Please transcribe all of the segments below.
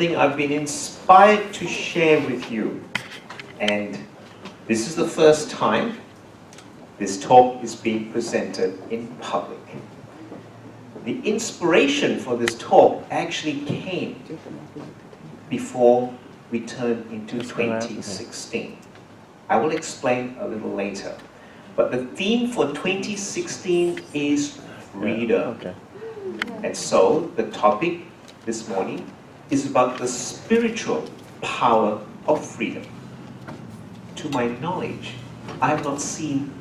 something I've been inspired to share with you. And this is the first time this talk is being presented in public. The inspiration for this talk actually came before we turned into 2016. I will explain a little later. But the theme for 2016 is freedom. And so the topic this morning is about the spiritual power of freedom. To my knowledge, I have not seen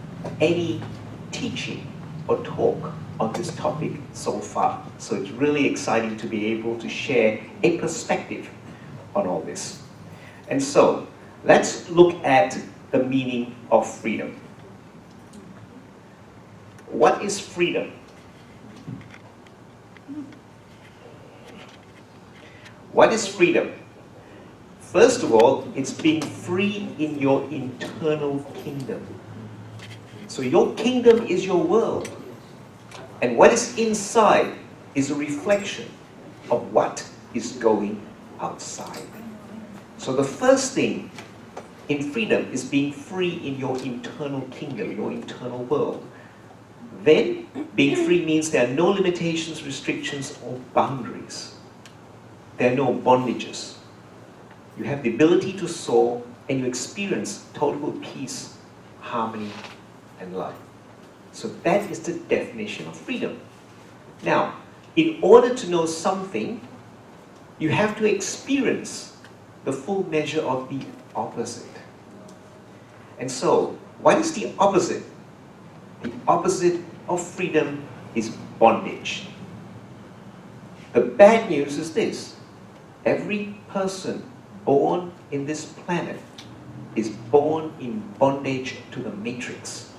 any teaching or talk on this topic so far. So it's really exciting to be able to share a perspective on all this. And so let's look at the meaning of freedom. What is freedom? What is freedom? First of all, it's being free in your internal kingdom. So your kingdom is your world. And what is inside is a reflection of what is going outside. So the first thing in freedom is being free in your internal kingdom, your internal world. Then, being free means there are no limitations, restrictions, or boundaries. There are no bondages. You have the ability to soar, and you experience total peace, harmony, and love. So that is the definition of freedom. Now, in order to know something, you have to experience the full measure of the opposite. And so, what is the opposite? The opposite of freedom is bondage. The bad news is this: every person born in this planet is born in bondage to the matrix.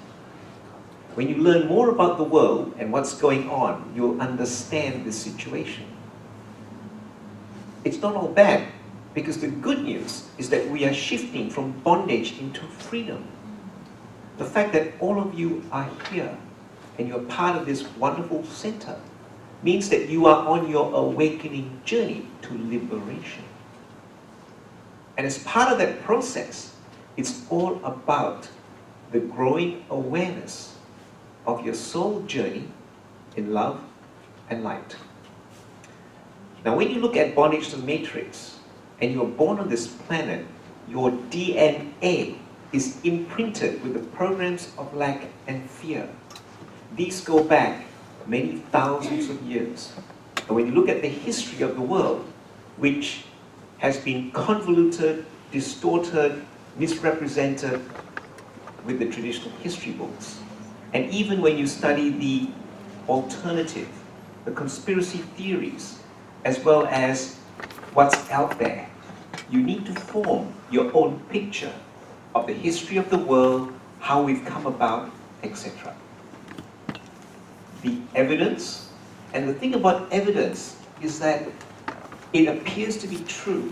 When you learn more about the world and what's going on, you'll understand this situation. It's not all bad, because the good news is that we are shifting from bondage into freedom. The fact that all of you are here and you're part of this wonderful center means that you are on your awakening journey to liberation. And as part of that process, it's all about the growing awareness of your soul journey in love and light. Now, when you look at bondage to the matrix, and you're born on this planet, your DNA is imprinted with the programs of lack and fear. These go back many thousands of years. And when you look at the history of the world, which has been convoluted, distorted, misrepresented with the traditional history books, and even when you study the alternative, the conspiracy theories, as well as what's out there, you need to form your own picture of the history of the world, how we've come about, etc. The evidence, and the thing about evidence is that it appears to be true,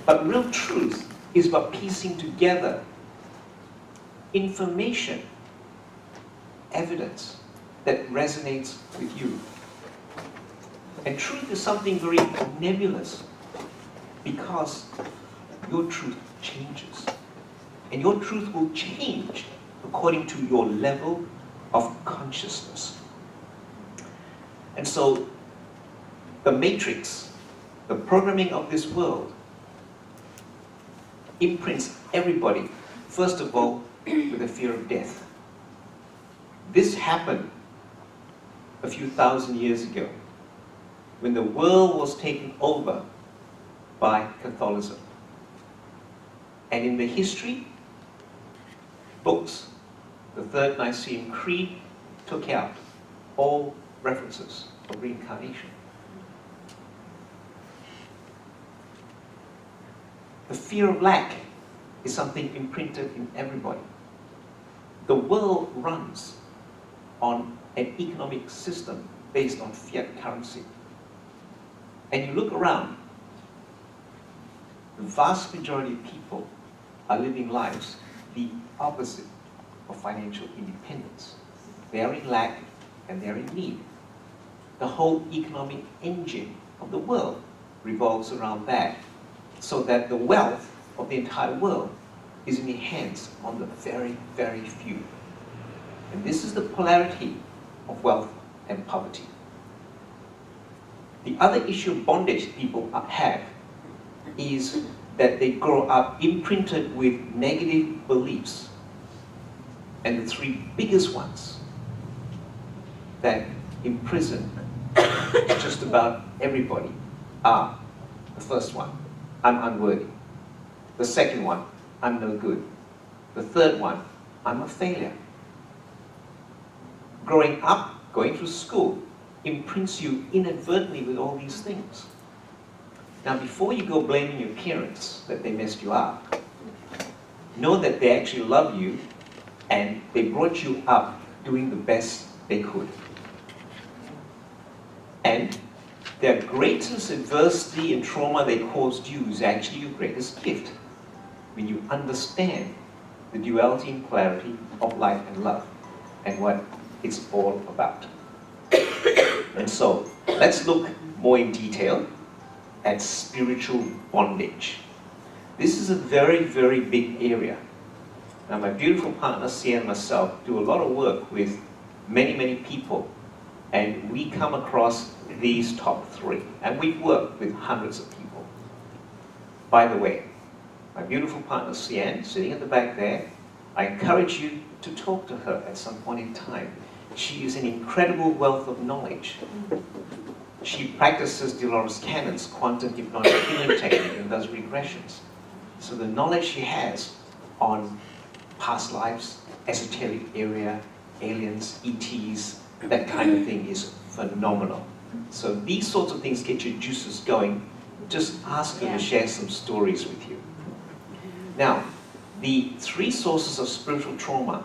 but real truth is about piecing together information, evidence that resonates with you. And truth is something very nebulous, because your truth changes. And your truth will change according to your level of consciousness. And so, the matrix, the programming of this world, imprints everybody, first of all, with the fear of death. This happened a few thousand years ago, when the world was taken over by Catholicism. And in the history books, the Third Nicene Creed took out all references of reincarnation. The fear of lack is something imprinted in everybody. The world runs on an economic system based on fiat currency. And you look around, the vast majority of people are living lives the opposite of financial independence. They are in lack and they're in need. The whole economic engine of the world revolves around that, so that the wealth of the entire world is in the hands of the very, very few. And this is the polarity of wealth and poverty. The other issue of bondage people have is that they grow up imprinted with negative beliefs. And the three biggest ones that imprison just about everybody are: the first one, I'm unworthy; the second one, I'm no good; the third one, I'm a failure. Growing up, going through school, imprints you inadvertently with all these things. Now, before you go blaming your parents that they messed you up, know that they actually love you and they brought you up doing the best they could. And their greatest adversity and trauma they caused you is actually your greatest gift, when you understand the duality and polarity of life and love and what it's all about. And so, let's look more in detail at spiritual bondage. This is a very, very big area. Now, my beautiful partner, Sia, and myself do a lot of work with many, many people, and we come across these top three. And we've worked with hundreds of people. By the way, my beautiful partner, Sian, sitting at the back there, I encourage you to talk to her at some point in time. She is an incredible wealth of knowledge. She practices Dolores Cannon's quantum hypnotic healing technique and does regressions. So the knowledge she has on past lives, esoteric area, aliens, ETs, that kind of thing is phenomenal. So these sorts of things get your juices going. Just ask her to share some stories with you. Now, the three sources of spiritual trauma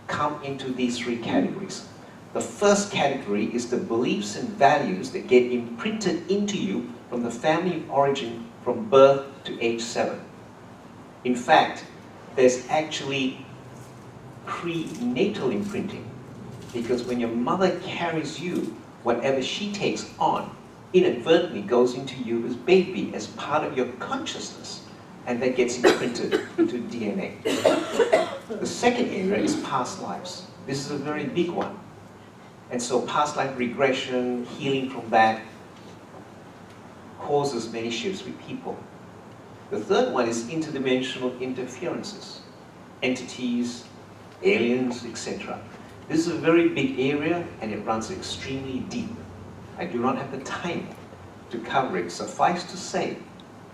come into these three categories. The first category is the beliefs and values that get imprinted into you from the family of origin from birth to age 7. In fact, there's actually prenatal imprinting, because when your mother carries you, whatever she takes on inadvertently goes into you as baby, as part of your consciousness, and that gets imprinted into DNA. The second area is past lives. This is a very big one. And so past life regression, healing from that, causes many shifts with people. The third one is interdimensional interferences, entities, aliens, etc. This is a very big area and it runs extremely deep. I do not have the time to cover it. Suffice to say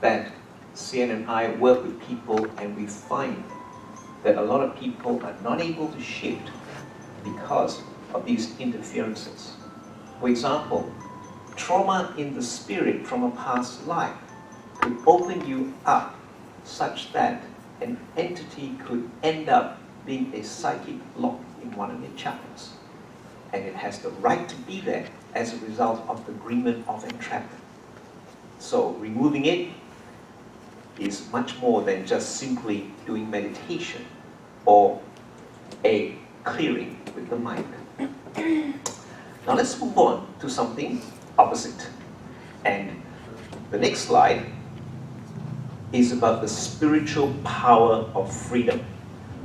that Sian and I work with people and we find that a lot of people are not able to shift because of these interferences. For example, trauma in the spirit from a past life could open you up such that an entity could end up being a psychic lock in one of your chakras. And it has the right to be there as a result of the agreement of entrapment. So removing it is much more than just simply doing meditation or a clearing with the mind. Now let's move on to something opposite. And the next slide is about the spiritual power of freedom.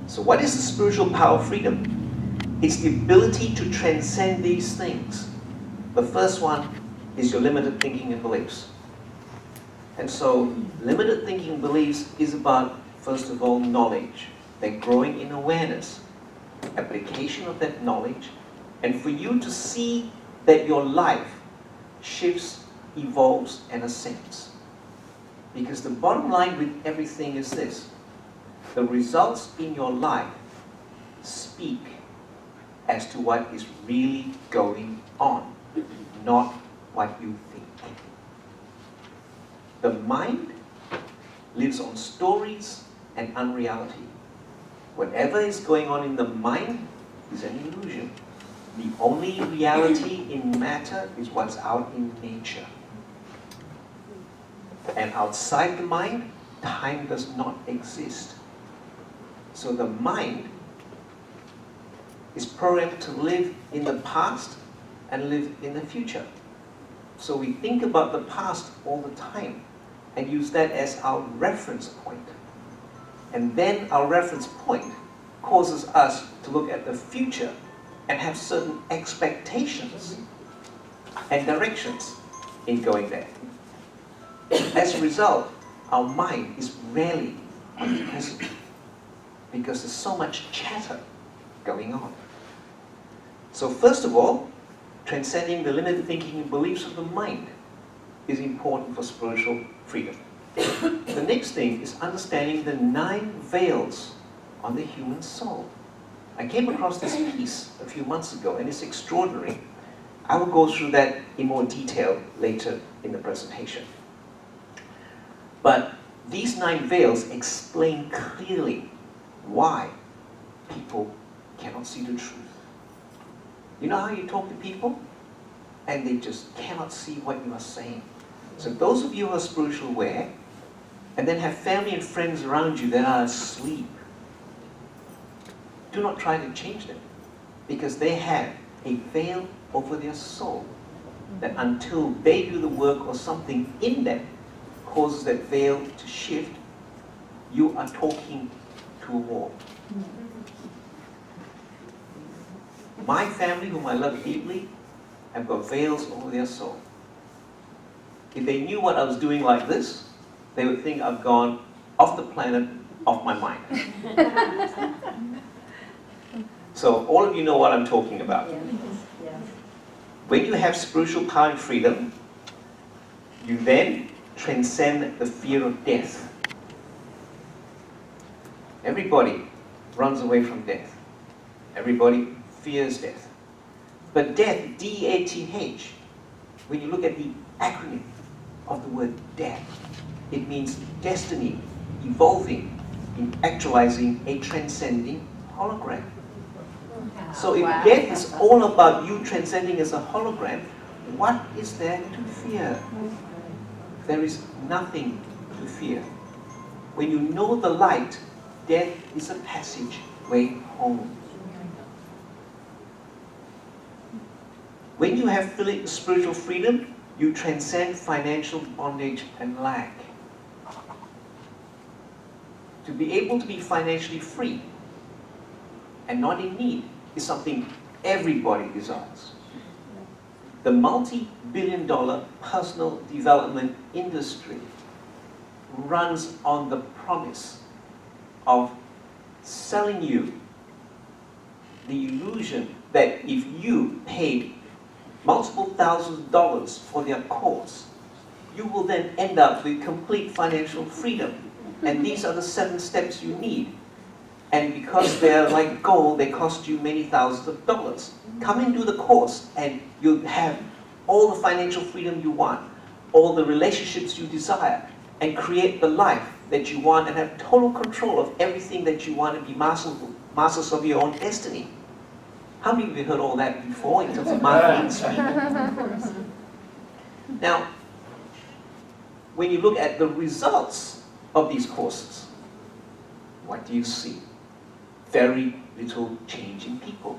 So what is the spiritual power of freedom? It's the ability to transcend these things. The first one is your limited thinking and beliefs. And so limited thinking and beliefs is about, first of all, knowledge. Then growing in awareness, application of that knowledge, and for you to see that your life shifts, evolves, and ascends. Because the bottom line with everything is this: the results in your life speak as to what is really going on, not what you think. The mind lives on stories and unreality. Whatever is going on in the mind is an illusion. The only reality in matter is what's out in nature. And outside the mind, time does not exist. So the mind is programmed to live in the past and live in the future. So we think about the past all the time and use that as our reference point. And then our reference point causes us to look at the future and have certain expectations and directions in going there. As a result, our mind is rarely on the present because there's so much chatter going on. So first of all, transcending the limited thinking and beliefs of the mind is important for spiritual freedom. The next thing is understanding the 9 veils on the human soul. I came across this piece a few months ago, and it's extraordinary. I will go through that in more detail later in the presentation. But these 9 veils explain clearly why people cannot see the truth. You know how you talk to people and they just cannot see what you are saying? So those of you who are spiritual aware and then have family and friends around you that are asleep, do not try to change them, because they have a veil over their soul that until they do the work or something in them causes that veil to shift, you are talking to a wall. My family, whom I love deeply, have got veils over their soul. If they knew what I was doing like this, they would think I've gone off the planet, off my mind. So all of you know what I'm talking about. When you have spiritual power and freedom, you then transcend the fear of death. Everybody runs away from death. Everybody fears death. But death, D-A-T-H, when you look at the acronym of the word death, it means destiny, evolving, in actualizing a transcending hologram. So if death is all about you transcending as a hologram, what is there to fear? There is nothing to fear. When you know the light, death is a passageway home. When you have spiritual freedom, you transcend financial bondage and lack. To be able to be financially free and not in need is something everybody desires. The multi-billion-dollar personal development industry runs on the promise of selling you the illusion that if you paid multiple thousands of dollars for their course, you will then end up with complete financial freedom. And these are the 7 steps you need. And because they're like gold, they cost you many thousands of dollars. Come and do the course and you'll have all the financial freedom you want, all the relationships you desire, and create the life that you want and have total control of everything that you want to be masters of your own destiny. How many of you heard all that before in terms of marketing speak? Now, when you look at the results of these courses, what do you see? Very little change in people,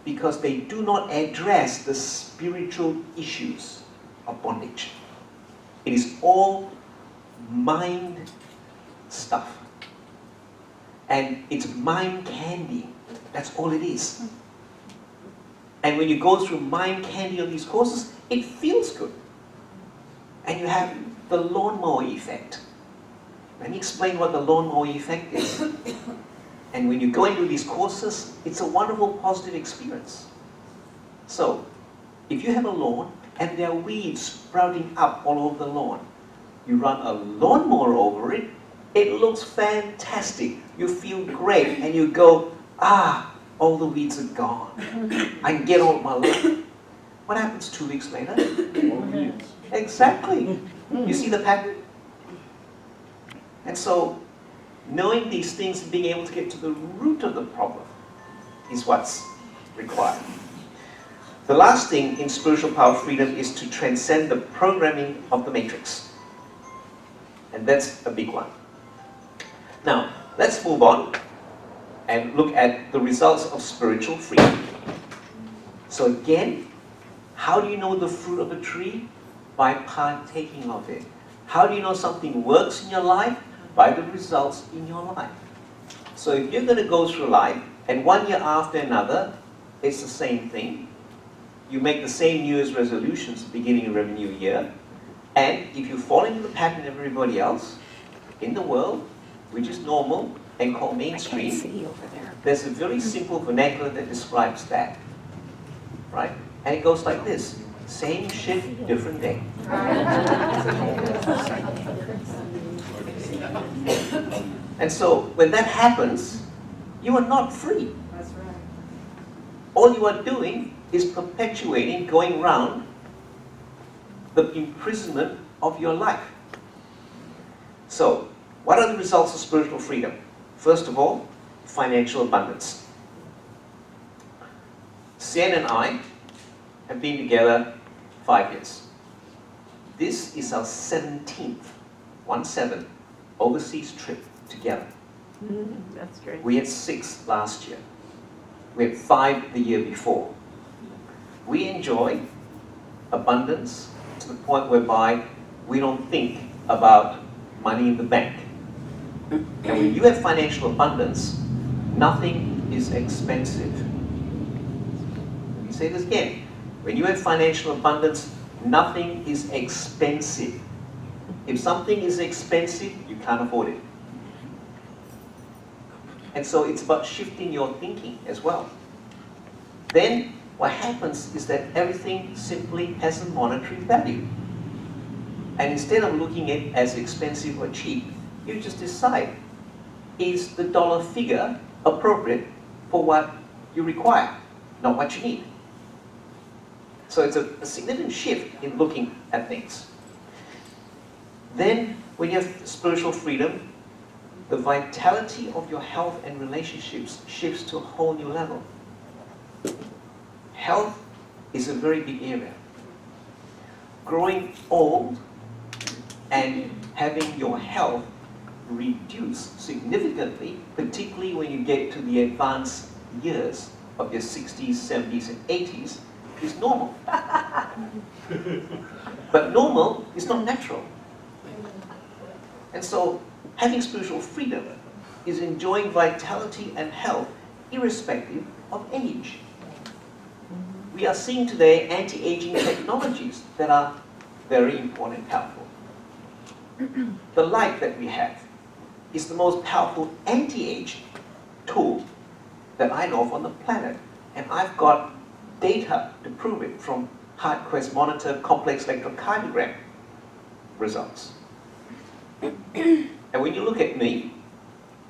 because they do not address the spiritual issues of bondage. It is all mind stuff. And it's mind candy. That's all it is. And when you go through mind candy on these courses, it feels good. And you have the lawnmower effect. Let me explain what the lawnmower effect is. And when you go into these courses, it's a wonderful, positive experience. So, if you have a lawn and there are weeds sprouting up all over the lawn, you run a lawnmower over it, it looks fantastic. You feel great, and you go, all the weeds are gone. I can get on with my life. What happens 2 weeks later? Exactly. You see the pattern? And so, knowing these things and being able to get to the root of the problem is what's required. The last thing in spiritual power freedom is to transcend the programming of the matrix. And that's a big one. Now, let's move on and look at the results of spiritual freedom. So again, how do you know the fruit of a tree? by partaking of it. How do you know something works in your life? By the results in your life. So if you're going to go through life, and one year after another, it's the same thing. You make the same New Year's resolutions at the beginning of every new year, and if you fall into the pattern of everybody else in the world, which is normal and called mainstream, there's a very simple vernacular that describes that. Right? And it goes like this. Same shit, different day. And so, when that happens, you are not free. That's right. All you are doing is perpetuating, going round the imprisonment of your life. So, what are the results of spiritual freedom? First of all, financial abundance. Sian and I have been together 5 years. This is our 17th, 1-7, overseas trip together. That's great. We had 6 last year. We had 5 the year before. We enjoy abundance to the point whereby we don't think about money in the bank. And when you have financial abundance, nothing is expensive. Let me say this again. When you have financial abundance, nothing is expensive. If something is expensive, you can't afford it. And so it's about shifting your thinking as well. Then what happens is that everything simply has a monetary value. And instead of looking at it as expensive or cheap, you just decide, is the dollar figure appropriate for what you require, not what you need? So it's a significant shift in looking at things. Then, when you have spiritual freedom, the vitality of your health and relationships shifts to a whole new level. Health is a very big area. Growing old and having your health reduce significantly, particularly when you get to the advanced years of your 60s, 70s, and 80s, is normal. But normal is not natural. And so, having spiritual freedom is enjoying vitality and health irrespective of age. We are seeing today anti-aging technologies that are very important and powerful. The light that we have is the most powerful anti-age tool that I know of on the planet. And I've got data to prove it from HeartQuest Monitor complex electrocardiogram results. And when you look at me,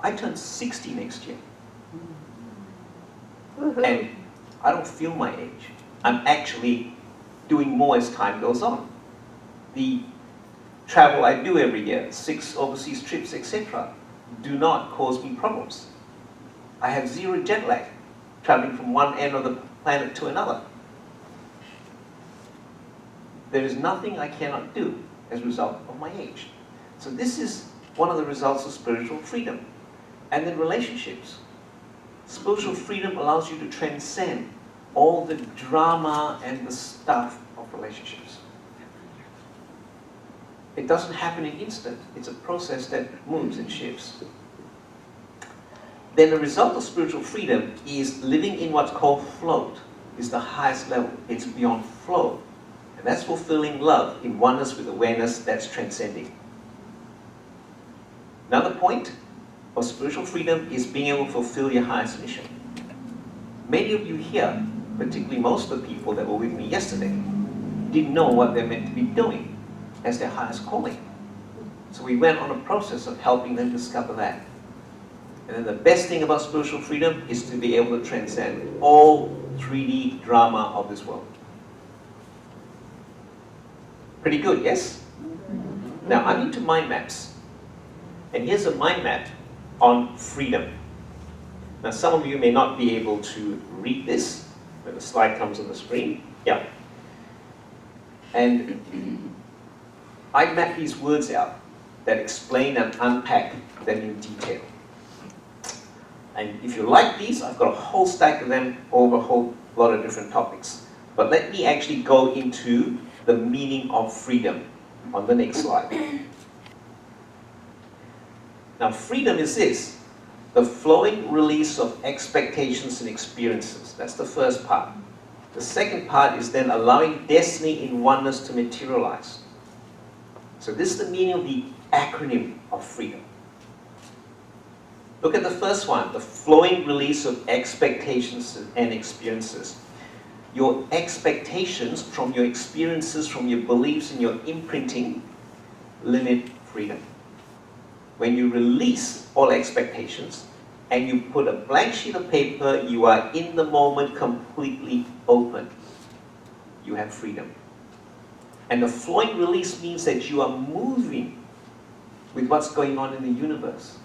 I turn 60 next year. And I don't feel my age. I'm actually doing more as time goes on. The travel I do every year, 6 overseas trips, etc., do not cause me problems. I have 0 jet lag, traveling from one end of the planet to another. There is nothing I cannot do as a result of my age. So this is one of the results of spiritual freedom. And then relationships. Spiritual freedom allows you to transcend all the drama and the stuff of relationships. It doesn't happen in an instant. It's a process that moves and shifts. Then the result of spiritual freedom is living in what's called float. It's the highest level. It's beyond flow. And that's fulfilling love in oneness with awareness that's transcending. Another point of spiritual freedom is being able to fulfill your highest mission. Many of you here, particularly most of the people that were with me yesterday, didn't know what they're meant to be doing as their highest calling. So we went on a process of helping them discover that. And then the best thing about spiritual freedom is to be able to transcend all 3D drama of this world. Pretty good, yes? Now, I'm into mind maps. And here's a mind map on freedom. Now, some of you may not be able to read this when the slide comes on the screen. Yeah. And I map these words out that explain and unpack them in detail. And if you like these, I've got a whole stack of them over a whole lot of different topics. But let me actually go into the meaning of freedom on the next slide. Now, freedom is this: the flowing release of expectations and experiences. That's the first part. The second part is then allowing destiny in oneness to materialize. So this is the meaning of the acronym of freedom. Look at the first one, the flowing release of expectations and experiences. Your expectations from your experiences, from your beliefs and your imprinting limit freedom. When you release all expectations and you put a blank sheet of paper, you are in the moment completely open. You have freedom. And the flowing release means that you are moving with what's going on in the universe.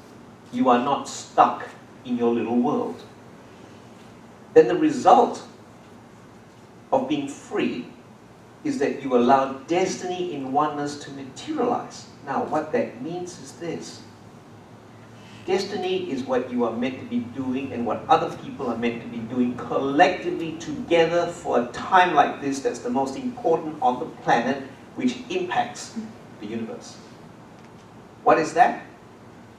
You are not stuck in your little world. Then the result of being free is that you allow destiny in oneness to materialize. Now, what that means is this. Destiny is what you are meant to be doing and what other people are meant to be doing collectively together for a time like this that's the most important on the planet, which impacts the universe. What is that?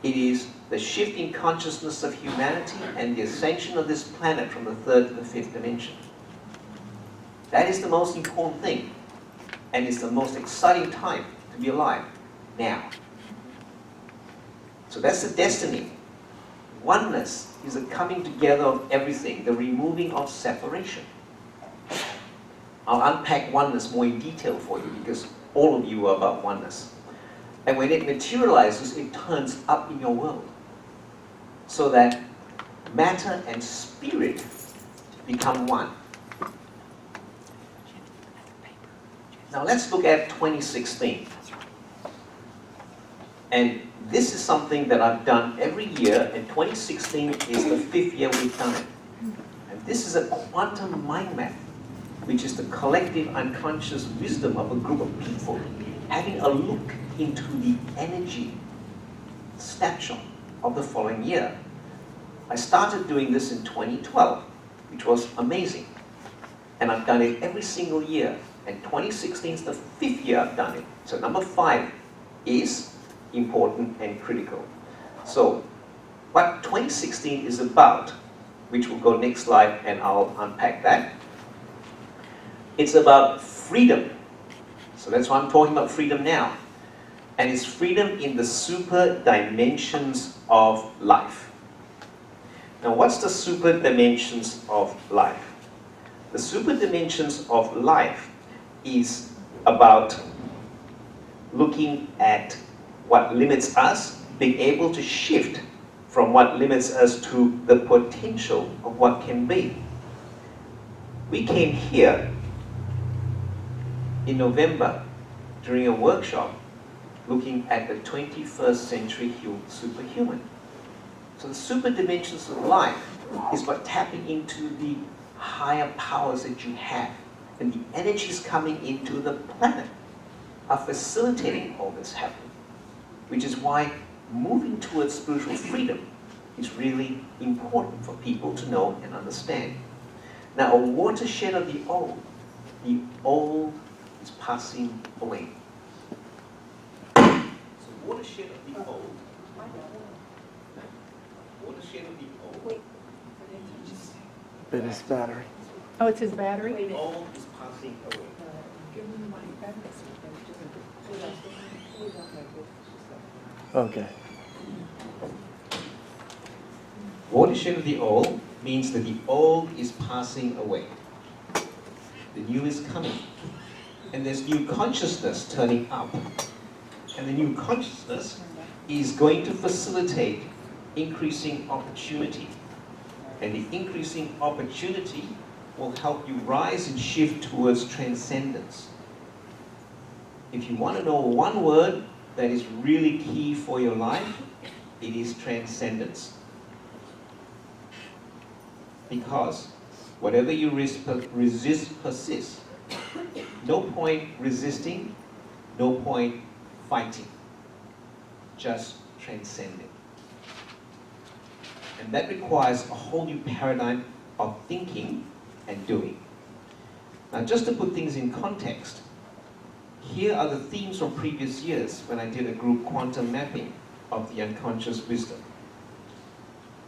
It is the shift in consciousness of humanity and the ascension of this planet from the third to the fifth dimension. That is the most important thing. And it's the most exciting time to be alive now. So that's the destiny. Oneness is the coming together of everything, the removing of separation. I'll unpack oneness more in detail for you because all of you are about oneness. And when it materializes, it turns up in your world. So that matter and spirit become one. Now let's look at 2016. And this is something that I've done every year, and 2016 is the 5th year we've done it. And this is a quantum mind map, which is the collective unconscious wisdom of a group of people having a look into the energy snapshot of the following year. I started doing this in 2012, which was amazing. And I've done it every single year. And 2016 is the 5th year I've done it. So number 5 is important and critical. So what 2016 is about, which will go next slide and I'll unpack that. It's about freedom. So that's why I'm talking about freedom now. And it's freedom in the super dimensions of life. Now what's the super dimensions of life? The super dimensions of life is about looking at what limits us, being able to shift from what limits us to the potential of what can be. We came here in November during a workshop looking at the 21st century superhuman. So the super dimensions of life is about tapping into the higher powers that you have. And the energies coming into the planet are facilitating all this happening. Which is why moving towards spiritual freedom is really important for people to know and understand. Now, a watershed of the old is passing away. So watershed of the old, watershed of the old. Bit his battery. Oh, it's his battery? The old is passing away. Okay. Watershed of the old means that the old is passing away. The new is coming. And there's new consciousness turning up. And the new consciousness is going to facilitate increasing opportunity. And the increasing opportunity will help you rise and shift towards transcendence. If you want to know one word that is really key for your life, it is transcendence. Because whatever you resist persists. No point resisting, no point fighting. Just transcending. And that requires a whole new paradigm of thinking and doing. Now, just to put things in context, here are the themes from previous years when I did a group quantum mapping of the unconscious wisdom.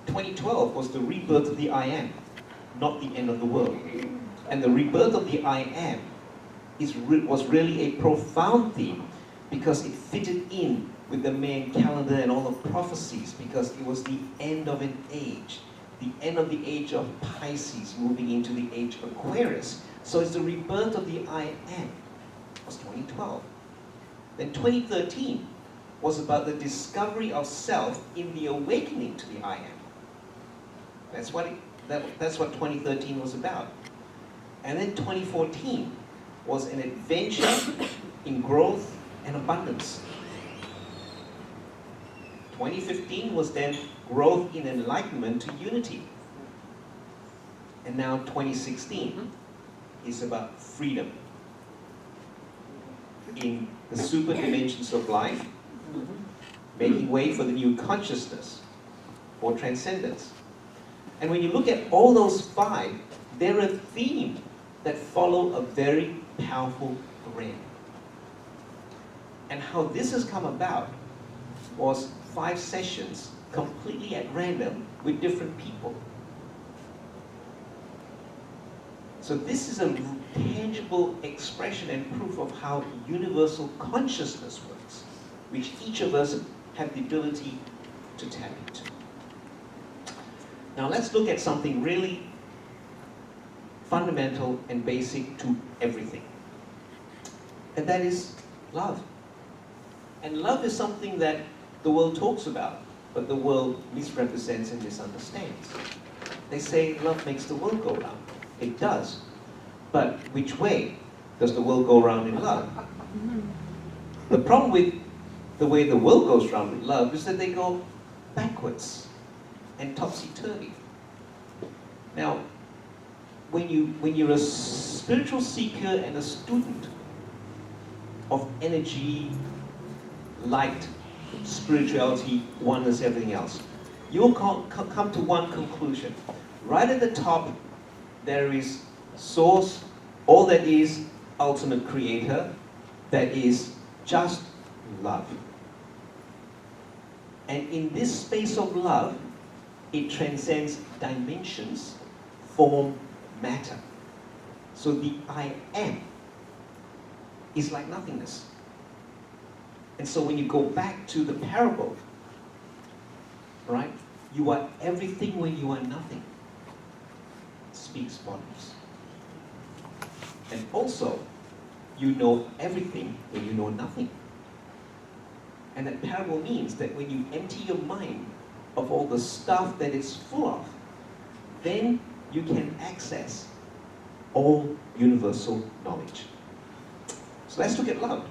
2012 was the rebirth of the I am, not the end of the world. And the rebirth of the I am was really a profound theme because it fitted in with the Mayan calendar and all the prophecies, because it was the end of an age, the end of the age of Pisces moving into the age of Aquarius. So it's the rebirth of the I am. It was 2012. Then 2013 was about the discovery of self in the awakening to the I am. That's what 2013 was about. And then 2014 was an adventure in growth and abundance. 2015 was then growth in enlightenment to unity. And now 2016 is about freedom in the super dimensions of life, making way for the new consciousness or transcendence. And when you look at all those five, they're a theme that follow a very powerful thread. And how this has come about was 5 sessions completely at random with different people. So this is a tangible expression and proof of how universal consciousness works, which each of us have the ability to tap into. Now let's look at something really fundamental and basic to everything. And that is love. And love is something that the world talks about, but the world misrepresents and misunderstands. They say love makes the world go round. It does. But which way does the world go round in love? The problem with the way the world goes round with love is that they go backwards and topsy-turvy. Now, when you're a spiritual seeker and a student of energy, light, spirituality, oneness, everything else, you'll come to one conclusion. Right at the top, there is source, all that is ultimate creator, that is just love. And in this space of love, it transcends dimensions, form, matter. So the I am is like nothingness. And so when you go back to the parable, right, you are everything when you are nothing. It speaks volumes. And also, you know everything when you know nothing. And that parable means that when you empty your mind of all the stuff that it's full of, then you can access all universal knowledge. So let's look at love.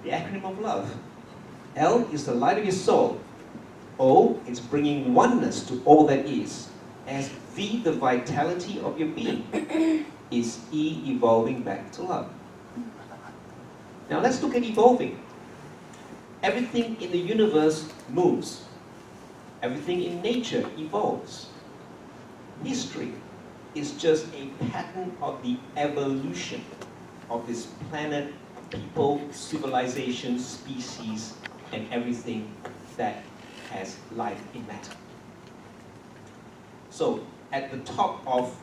The acronym of love. L is the light of your soul. O, it's bringing oneness to all that is. As V, the vitality of your being. Is E, evolving back to love. Now let's look at evolving. Everything in the universe moves. Everything in nature evolves. History is just a pattern of the evolution of this planet, people, civilization, species, and everything that has life in matter. So, at the top of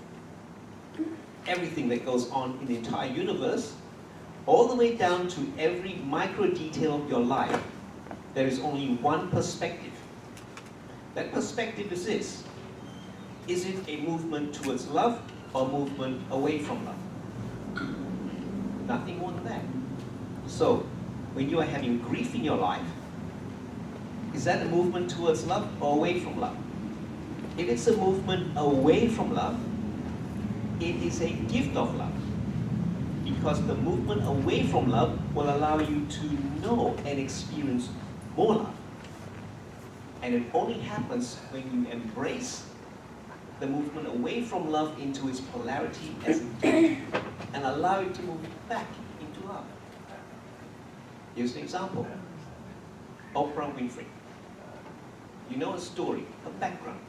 everything that goes on in the entire universe, all the way down to every micro detail of your life, there is only one perspective. That perspective is this. Is it a movement towards love or movement away from love? Nothing more than that. So, when you are having grief in your life, is that a movement towards love or away from love? If it's a movement away from love, it is a gift of love. Because the movement away from love will allow you to know and experience more love. And it only happens when you embrace the movement away from love into its polarity as a gift and allow it to move back into love. Here's an example. Oprah Winfrey. You know her story, her background,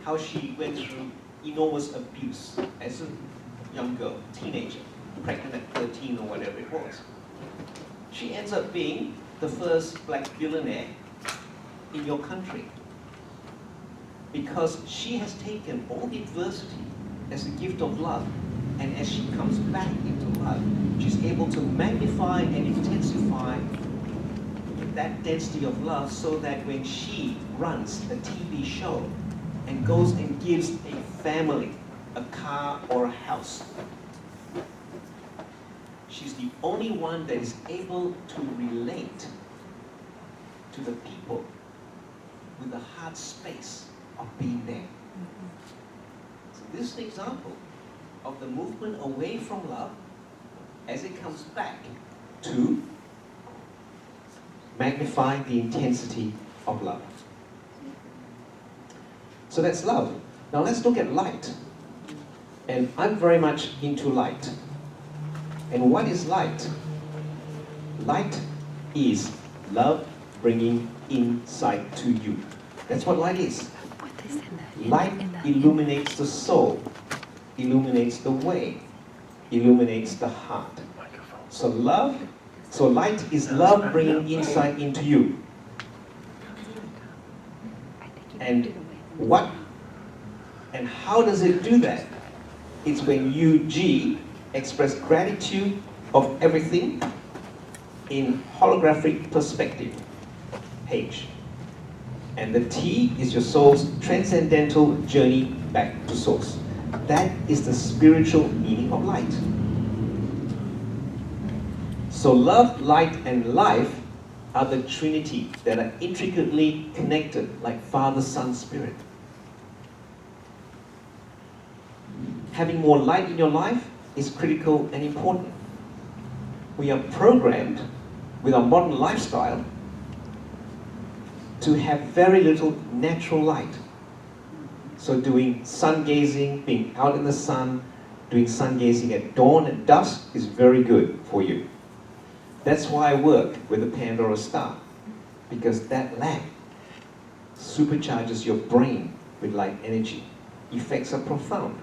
how she went through enormous abuse as a young girl, teenager. pregnant at 13 or whatever it was. She ends up being the first black billionaire in your country because she has taken all the adversity as a gift of love, and as she comes back into love, she's able to magnify and intensify that density of love so that when she runs a TV show and goes and gives a family a car or a house, she's the only one that is able to relate to the people with the heart space of being there. So this is an example of the movement away from love as it comes back to magnify the intensity of love. So that's love. Now let's look at light. And I'm very much into light. And what is light? Light is love bringing insight to you. That's what light is. Light illuminates the soul, illuminates the way, illuminates the heart. So light is love bringing insight into you. And how does it do that? It's when you, G, express gratitude of everything in holographic perspective, H. And the T is your soul's transcendental journey back to source. That is the spiritual meaning of light. So love, light, and life are the Trinity that are intricately connected like Father, Son, Spirit. Having more light in your life is critical and important. We are programmed with our modern lifestyle to have very little natural light. So doing sun gazing, being out in the sun, doing sun gazing at dawn and dusk is very good for you. That's why I work with a Pandora star, because that lamp supercharges your brain with light energy. Effects are profound.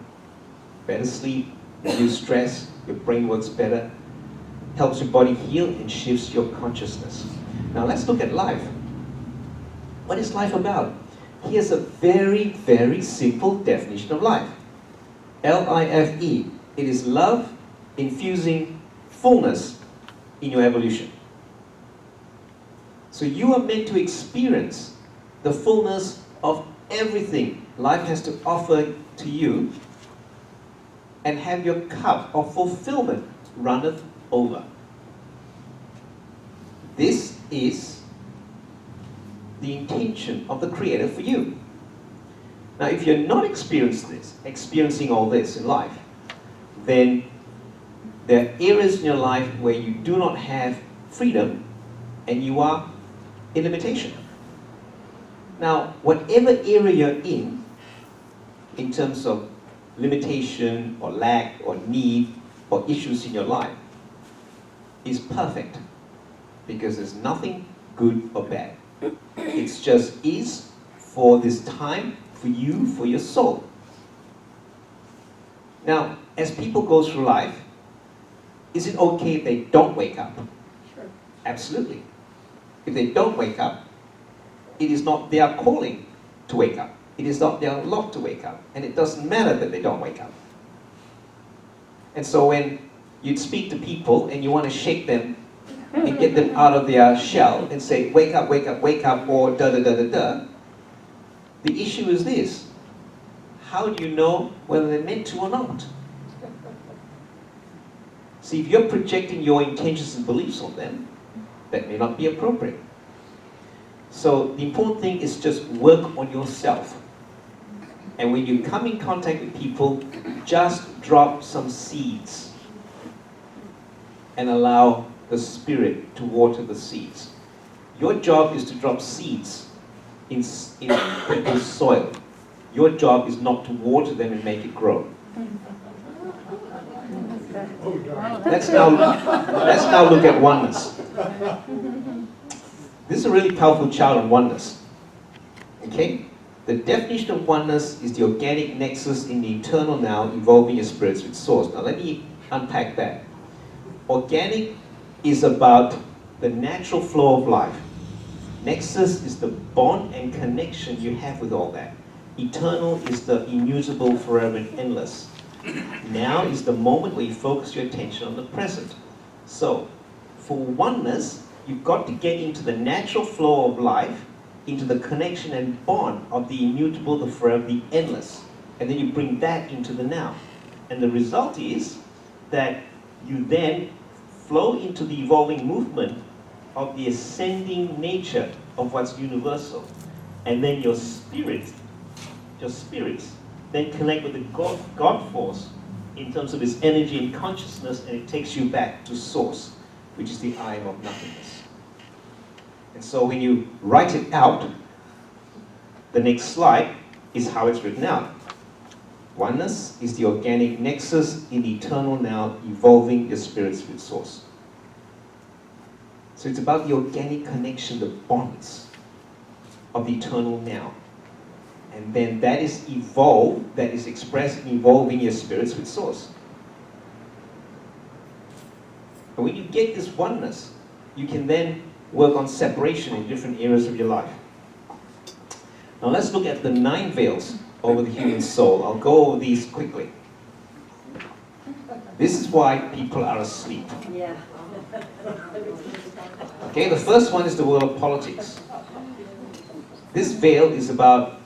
Better sleep, reduce stress, your brain works better, helps your body heal and shifts your consciousness. Now let's look at life. What is life about? Here's a very, very simple definition of life. L-I-F-E. It is love infusing fullness in your evolution. So you are meant to experience the fullness of everything life has to offer to you and have your cup of fulfillment runneth over. This is the intention of the Creator for you. Now, if you're not experiencing all this in life, then there are areas in your life where you do not have freedom and you are in limitation. Now, whatever area you're in terms of limitation or lack or need or issues in your life, is perfect because there's nothing good or bad. It's just is for this time, for you, for your soul. Now, as people go through life, is it okay if they don't wake up? Sure. Absolutely. If they don't wake up, it is not their calling to wake up. It is not their lot to wake up. And it doesn't matter that they don't wake up. And so when you speak to people and you want to shake them and get them out of their shell and say, wake up, wake up, wake up, or da-da-da-da-da, the issue is this. How do you know whether they're meant to or not? See, if you're projecting your intentions and beliefs on them, that may not be appropriate. So the important thing is just work on yourself. And when you come in contact with people, just drop some seeds and allow the Spirit to water the seeds. Your job is to drop seeds in people's soil. Your job is not to water them and make it grow. Let's now look at oneness. This is a really powerful child on oneness. Okay? The definition of oneness is the organic nexus in the eternal now involving your spirits with source. Now let me unpack that. Organic is about the natural flow of life. Nexus is the bond and connection you have with all that. Eternal is the immutable, forever, and endless. Now is the moment where you focus your attention on the present. So, for oneness, you've got to get into the natural flow of life, into the connection and bond of the immutable, the forever, the endless. And then you bring that into the now. And the result is that you then flow into the evolving movement of the ascending nature of what's universal. And then your spirits then connect with the God force in terms of its energy and consciousness, and it takes you back to source, which is the I am of nothingness. And so when you write it out, the next slide is how it's written out. Oneness is the organic nexus in the eternal now, evolving your spirits with source. So it's about the organic connection, the bonds of the eternal now. And then that is evolved, that is expressed in evolving your spirits with source. And when you get this oneness, you can then work on separation in different areas of your life. Now let's look at the 9 veils over the human soul. I'll go over these quickly. This is why people are asleep. Yeah. Okay, the first one is the world of politics. This veil is about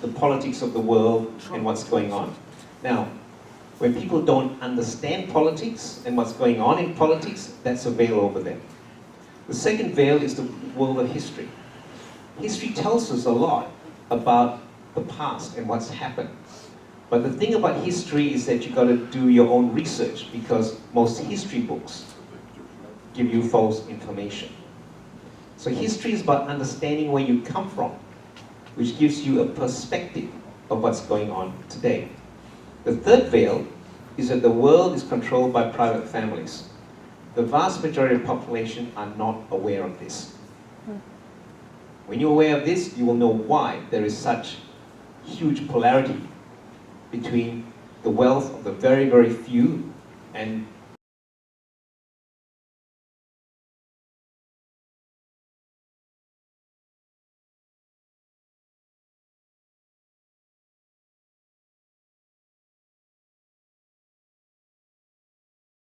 the politics of the world and what's going on. Now, when people don't understand politics and what's going on in politics, that's a veil over them. The second veil is the world of history. History tells us a lot about the past and what's happened. But the thing about history is that you've got to do your own research, because most history books give you false information. So history is about understanding where you come from, which gives you a perspective of what's going on today. The third veil is that the world is controlled by private families. The vast majority of the population are not aware of this. When you're aware of this, you will know why there is such huge polarity between the wealth of the very, very few and